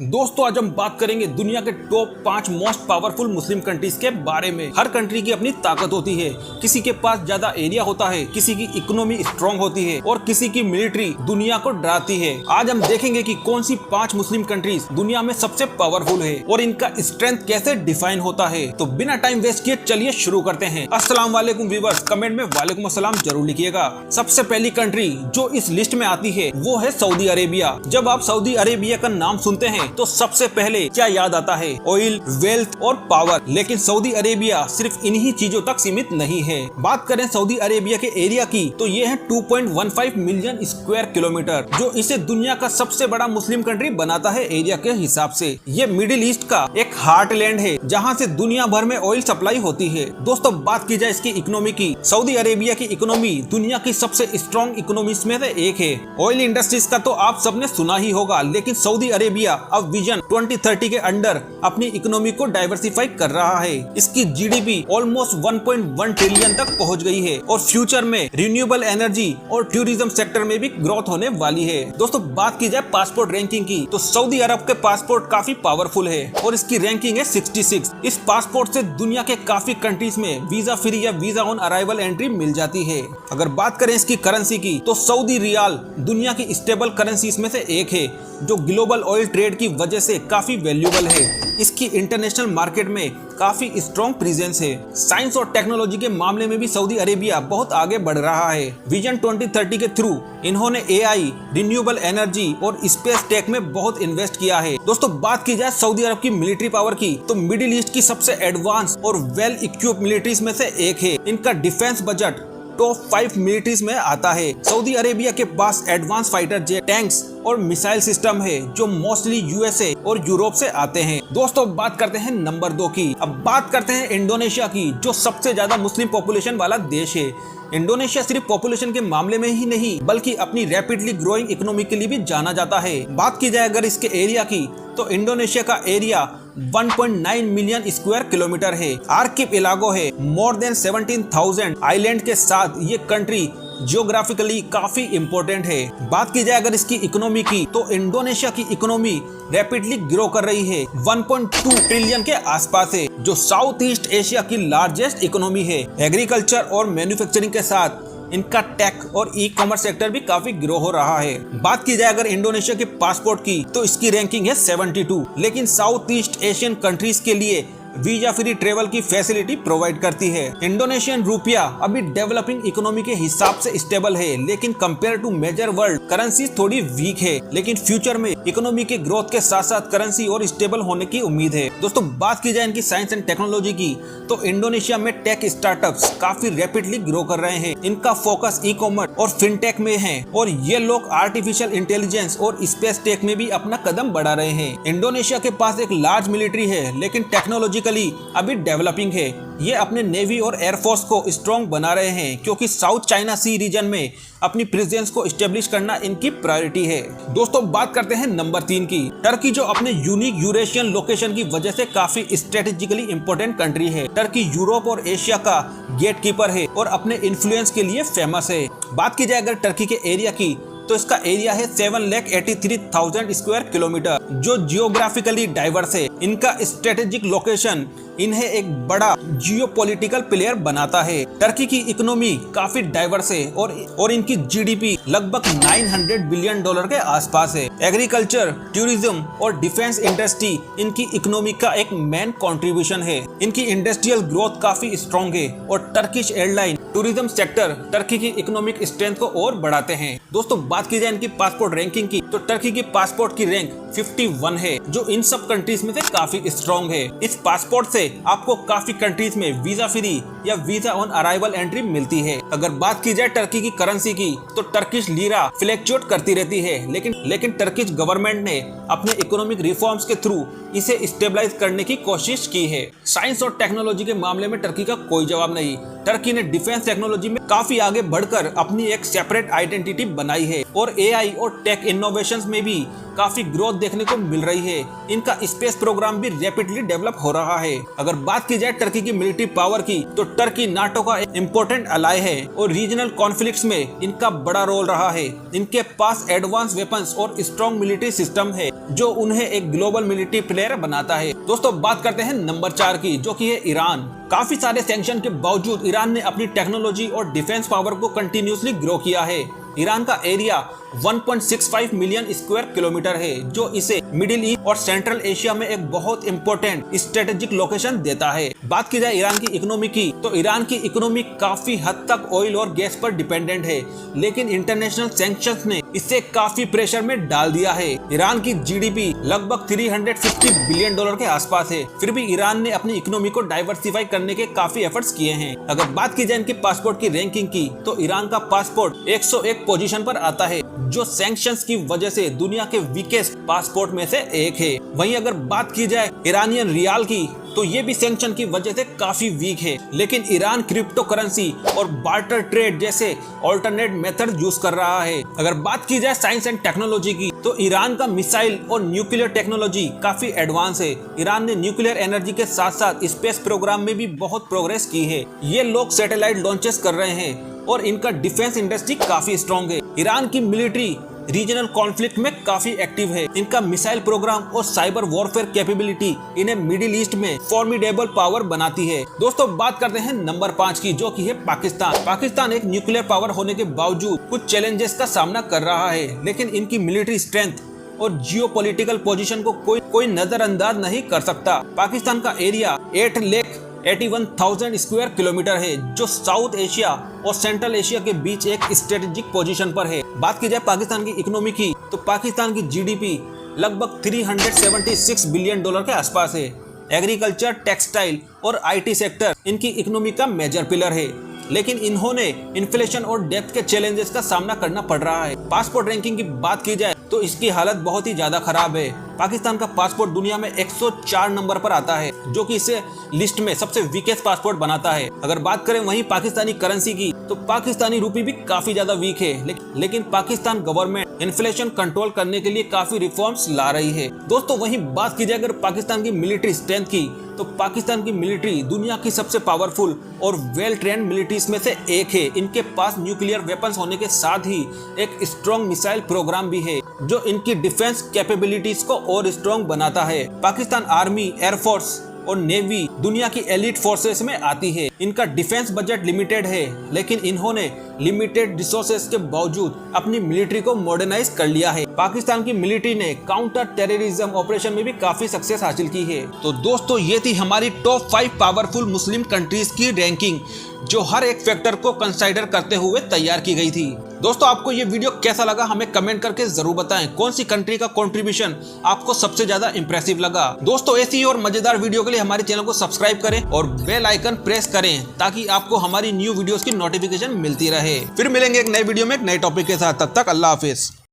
दोस्तों आज हम बात करेंगे दुनिया के top 5 most powerful Muslim countries के बारे में। हर कंट्री की अपनी ताकत होती है, किसी के पास ज्यादा एरिया होता है, किसी की इकोनॉमी स्ट्रांग होती है और किसी की मिलिट्री दुनिया को डराती है। आज हम देखेंगे कि कौन सी 5 मुस्लिम कंट्रीज दुनिया में सबसे पावरफुल है और इनका स्ट्रेंथ कैसे डिफाइन होता है। तो बिना टाइम वेस्ट किए चलिए शुरू करते हैं। अस्सलाम वालेकुम व्यूअर्स, कमेंट में वालेकुम अस्सलाम जरूर लिखिएगा। सबसे पहली कंट्री जो इस लिस्ट में आती है वो है सऊदी अरेबिया। जब आप सऊदी अरेबिया का नाम सुनते हैं तो सबसे पहले क्या याद आता है? ऑयल, वेल्थ और पावर। लेकिन सऊदी अरेबिया सिर्फ इन्हीं चीजों तक सीमित नहीं है। बात करें सऊदी अरेबिया के एरिया की तो ये है 2.15 मिलियन स्क्वायर किलोमीटर, जो इसे दुनिया का सबसे बड़ा मुस्लिम कंट्री बनाता है एरिया के हिसाब से। ये मिडिल ईस्ट का एक हार्टलैंड है जहाँ से दुनिया भर में ऑयल सप्लाई होती है। दोस्तों बात की जाए इसकी इकोनॉमी की, सऊदी अरेबिया की इकोनॉमी दुनिया की सबसे स्ट्रॉन्ग इकोनॉमीज में से एक है। ऑयल इंडस्ट्रीज का तो आप सबने सुना ही होगा, लेकिन सऊदी अरेबिया अब विजन 2030 के अंडर अपनी इकोनॉमी को डाइवर्सिफाई कर रहा है। इसकी जीडीपी ऑलमोस्ट 1.1 ट्रिलियन तक पहुंच गई है और फ्यूचर में रिन्यूएबल एनर्जी और टूरिज्म सेक्टर में भी ग्रोथ होने वाली है। दोस्तों बात की जाए पासपोर्ट रैंकिंग की तो सऊदी अरब के पासपोर्ट काफी पावरफुल है और इसकी रैंकिंग है 66। इस पासपोर्ट से दुनिया के काफी कंट्रीज में वीजा फ्री या वीजा ऑन अराइवल एंट्री मिल जाती है। अगर बात करें इसकी करेंसी की तो सऊदी रियाल दुनिया की स्टेबल करेंसीज में से एक है, जो ग्लोबल ऑयल ट्रेड की वजह से काफी वैल्यूएबल है। इसकी इंटरनेशनल मार्केट में काफी स्ट्रॉन्ग प्रेजेंस है। साइंस और टेक्नोलॉजी के मामले में भी सऊदी अरेबिया बहुत आगे बढ़ रहा है। विजन 2030 के थ्रू इन्होंने एआई, रिन्यूएबल एनर्जी और स्पेस टेक में बहुत इन्वेस्ट किया है। दोस्तों बात की जाए सऊदी अरब की मिलिट्री पावर की तो मिडिल ईस्ट की सबसे एडवांस और वेल इक्विप्ड मिलिट्रीज में से एक है। इनका डिफेंस बजट टॉप 5 मिलिट्रीज में आता है। सऊदी अरेबिया के पास एडवांस फाइटर जेट, टैंक्स और मिसाइल सिस्टम है जो मोस्टली यूएसए और यूरोप से आते हैं। दोस्तों बात करते हैं नंबर 2 की। अब बात करते हैं इंडोनेशिया की, जो सबसे ज्यादा मुस्लिम पॉपुलेशन वाला देश है। इंडोनेशिया सिर्फ पॉपुलेशन के मामले में ही नहीं बल्कि अपनी रैपिडली ग्रोइंग इकोनॉमी के लिए भी जाना जाता है। बात की जाए अगर इसके एरिया की तो इंडोनेशिया का एरिया 1.9 मिलियन स्क्वायर किलोमीटर है। आर्किपेलागो है। मोर देन 17,000 आइलैंड के साथ ये कंट्री जियोग्राफिकली काफी इम्पोर्टेंट है। बात की जाए अगर इसकी इकोनॉमी की तो इंडोनेशिया की इकोनॉमी रैपिडली ग्रो कर रही है, 1.2 ट्रिलियन के आसपास है, जो साउथ ईस्ट एशिया की लार्जेस्ट इकोनॉमी है। एग्रीकल्चर और मैन्युफैक्चरिंग के साथ इनका टेक और ई कॉमर्स सेक्टर भी काफी ग्रो हो रहा है। बात की जाए अगर इंडोनेशिया के पासपोर्ट की तो इसकी रैंकिंग है 72, लेकिन साउथ ईस्ट एशियन कंट्रीज के लिए वीजा फ्री ट्रेवल की फैसिलिटी प्रोवाइड करती है। इंडोनेशियन रुपया अभी डेवलपिंग इकोनॉमी के हिसाब से स्टेबल है, लेकिन compare to major world currency थोड़ी वीक है। लेकिन फ्यूचर में इकोनॉमी के ग्रोथ के साथ साथ करेंसी और स्टेबल होने की उम्मीद है। दोस्तों बात की जाए इनकी साइंस एंड टेक्नोलॉजी की तो इंडोनेशिया में टेक स्टार्टअप्स काफी रैपिडली ग्रो कर रहे हैं। इनका फोकस ई कॉमर्स और फिनटेक में है और ये लोग आर्टिफिशियल इंटेलिजेंस और स्पेस टेक में भी अपना कदम बढ़ा रहे हैं। इंडोनेशिया के पास एक लार्ज मिलिट्री है, लेकिन टेक्नोलॉजी अभी डेवलपिंग है। ये अपने नेवी और एयरफोर्स को स्ट्रॉन्ग बना रहे हैं क्योंकि साउथ चाइना सी रीजन में अपनी प्रेजेंस को एस्टेब्लिश करना इनकी प्रायोरिटी है। दोस्तों बात करते हैं नंबर 3 की। टर्की जो अपने यूनिक यूरेशियन लोकेशन की वजह से काफी स्ट्रेटेजिकली इंपॉर्टेंट कंट्री है। टर्की यूरोप और एशिया का गेटकीपर है और अपने इन्फ्लुएंस के लिए फेमस है। बात की जाए अगर टर्की के एरिया की तो इसका एरिया है 7,83,000 स्क्वायर किलोमीटर, जो जियोग्राफिकली डाइवर्स है। इनका स्ट्रेटेजिक लोकेशन इन्हें एक बड़ा जियोपॉलिटिकल प्लेयर बनाता है। टर्की की इकोनॉमी काफी डाइवर्स है और इनकी जीडीपी लगभग $900 बिलियन के आसपास है। एग्रीकल्चर, टूरिज्म और डिफेंस इंडस्ट्री इनकी इकोनॉमी का एक मेन कंट्रीब्यूशन है। इनकी इंडस्ट्रियल ग्रोथ काफी स्ट्रॉन्ग है और Turkish airline tourism sector Turkey की इकोनॉमिक स्ट्रेंथ को और बढ़ाते हैं। दोस्तों बात की जाए इनकी पासपोर्ट रैंकिंग की तो टर्की की पासपोर्ट की रैंक 51 है, जो इन सब कंट्रीज में से काफी स्ट्रॉन्ग है। इस पासपोर्ट से आपको काफी कंट्रीज में वीजा फ्री या वीजा ऑन अराइवल एंट्री मिलती है। अगर बात की जाए टर्की की करेंसी की तो टर्किश लीरा फ्लक्चुएट करती रहती है, लेकिन टर्किश गवर्नमेंट ने अपने इकोनॉमिक रिफॉर्म्स के थ्रू इसे स्टेबलाइज करने की कोशिश की है। साइंस और टेक्नोलॉजी के मामले में टर्की का कोई जवाब नहीं। टर्की ने डिफेंस टेक्नोलॉजी में काफी आगे बढ़कर अपनी एक सेपरेट आइडेंटिटी बनाई है और एआई और टेक इनोवेशंस में भी काफी ग्रोथ देखने को मिल रही है। इनका स्पेस प्रोग्राम भी रैपिडली डेवलप हो रहा है। अगर बात की जाए टर्की की मिलिट्री पावर की, तो टर्की नाटो का एक इम्पोर्टेंट अलाय है और रीजनल कॉन्फ्लिक्ट्स में इनका बड़ा रोल रहा है। इनके पास एडवांस वेपन्स और स्ट्रॉन्ग मिलिट्री सिस्टम है जो उन्हें एक ग्लोबल मिलिट्री प्लेयर बनाता है। दोस्तों बात करते हैं नंबर 4 की, जो की है ईरान। काफी सारे सैंक्शन के बावजूद ईरान ने अपनी टेक्नोलॉजी और डिफेंस पावर को कंटिन्यूसली ग्रो किया है। ईरान का एरिया 1.65 मिलियन स्क्वायर किलोमीटर है, जो इसे मिडिल ईस्ट और सेंट्रल एशिया में एक बहुत इंपॉर्टेंट स्ट्रेटेजिक लोकेशन देता है। बात की जाए ईरान की इकोनॉमी की, तो ईरान की इकोनॉमी काफी हद तक ऑयल और गैस पर डिपेंडेंट है, लेकिन इंटरनेशनल सैंक्शंस ने इसे काफी प्रेशर में डाल दिया है। ईरान की जीडीपी लगभग $350 बिलियन के आसपास है, फिर भी ईरान ने अपनी इकोनॉमी को डाइवर्सिफाई करने के काफी एफर्ट्स किए हैं। अगर बात की जाए इनके पासपोर्ट की रैंकिंग की, तो ईरान का पासपोर्ट 101 पोजीशन पर आता है, जो सैंक्शंस की वजह से दुनिया के वीकेस्ट पासपोर्ट में से एक है। वहीं अगर बात की जाए ईरानियन रियाल की, तो ये भी सैंक्शन की वजह से काफी वीक है, लेकिन ईरान क्रिप्टो करेंसी और बार्टर ट्रेड जैसे ऑल्टरनेट मेथड यूज कर रहा है। अगर बात की जाए साइंस एंड टेक्नोलॉजी की, तो ईरान का मिसाइल और न्यूक्लियर टेक्नोलॉजी काफी एडवांस है। ईरान ने न्यूक्लियर एनर्जी के साथ साथ स्पेस प्रोग्राम में भी बहुत प्रोग्रेस की है। ये लोग सैटेलाइट लॉन्चेस कर रहे हैं और इनका डिफेंस इंडस्ट्री काफी स्ट्रॉन्ग है। ईरान की मिलिट्री रीजनल कॉन्फ्लिक्ट में काफी एक्टिव है। इनका मिसाइल प्रोग्राम और साइबर वॉरफेयर कैपेबिलिटी इन्हें मिडिल ईस्ट में फॉर्मिडेबल पावर बनाती है। दोस्तों बात करते हैं नंबर 5 की, जो की है पाकिस्तान। पाकिस्तान एक न्यूक्लियर पावर होने के बावजूद कुछ चैलेंजेस का सामना कर रहा है, लेकिन इनकी मिलिट्री स्ट्रेंथ और जियोपॉलिटिकल पोजीशन को कोई नजरअंदाज नहीं कर सकता। पाकिस्तान का एरिया 8,81,000 स्क्वायर किलोमीटर है, जो साउथ एशिया और सेंट्रल एशिया के बीच एक स्ट्रेटेजिक पोजीशन पर है। बात की जाए पाकिस्तान की इकोनॉमी की, तो पाकिस्तान की जीडीपी लगभग $376 बिलियन के आसपास है। एग्रीकल्चर, टेक्सटाइल और आईटी सेक्टर इनकी इकोनॉमी का मेजर पिलर है, लेकिन इन्होंने इन्फ्लेशन और डेब्ट के चैलेंजेस का सामना करना पड़ रहा है। पासपोर्ट रैंकिंग की बात की जाए, तो इसकी हालत बहुत ही ज्यादा खराब है। पाकिस्तान का पासपोर्ट दुनिया में 104 नंबर पर आता है, जो कि इसे लिस्ट में सबसे वीकेस्ट पासपोर्ट बनाता है। अगर बात करें वहीं पाकिस्तानी करेंसी की, तो पाकिस्तानी रूपी भी काफी ज्यादा वीक है, लेकिन पाकिस्तान गवर्नमेंट इन्फ्लेशन कंट्रोल करने के लिए काफी रिफॉर्म्स ला रही है। दोस्तों वहीं बात की जाए अगर पाकिस्तान की मिलिट्री स्ट्रेंथ की, तो पाकिस्तान की मिलिट्री दुनिया की सबसे पावरफुल और वेल ट्रेंड मिलिट्रीज में से एक है। इनके पास न्यूक्लियर वेपन्स होने के साथ ही एक स्ट्रॉन्ग मिसाइल प्रोग्राम भी है, जो इनकी डिफेंस कैपेबिलिटीज को और स्ट्रॉन्ग बनाता है। पाकिस्तान आर्मी, एयरफोर्स और नेवी दुनिया की एलिट फोर्सेस में आती है। इनका डिफेंस बजट लिमिटेड है, लेकिन इन्होंने लिमिटेड रिसोर्सेस के बावजूद अपनी मिलिट्री को मॉडर्नाइज कर लिया है। पाकिस्तान की मिलिट्री ने काउंटर टेररिज्म ऑपरेशन में भी काफी सक्सेस हासिल की है। तो दोस्तों ये थी हमारी टॉप 5 पावरफुल मुस्लिम कंट्रीज की रैंकिंग, जो हर एक फैक्टर को कंसाइडर करते हुए तैयार की गई थी। दोस्तों आपको ये वीडियो कैसा लगा हमें कमेंट करके जरूर बताएं। कौन सी कंट्री का कंट्रीब्यूशन आपको सबसे ज्यादा इंप्रेसिव लगा। दोस्तों ऐसी और मजेदार वीडियो के लिए हमारे चैनल को सब्सक्राइब करें और बेल आइकन प्रेस करें, ताकि आपको हमारी न्यू वीडियोस की नोटिफिकेशन मिलती रहे। फिर मिलेंगे एक नए वीडियो में एक नए टॉपिक के साथ। तब तक अल्लाह हाफिज।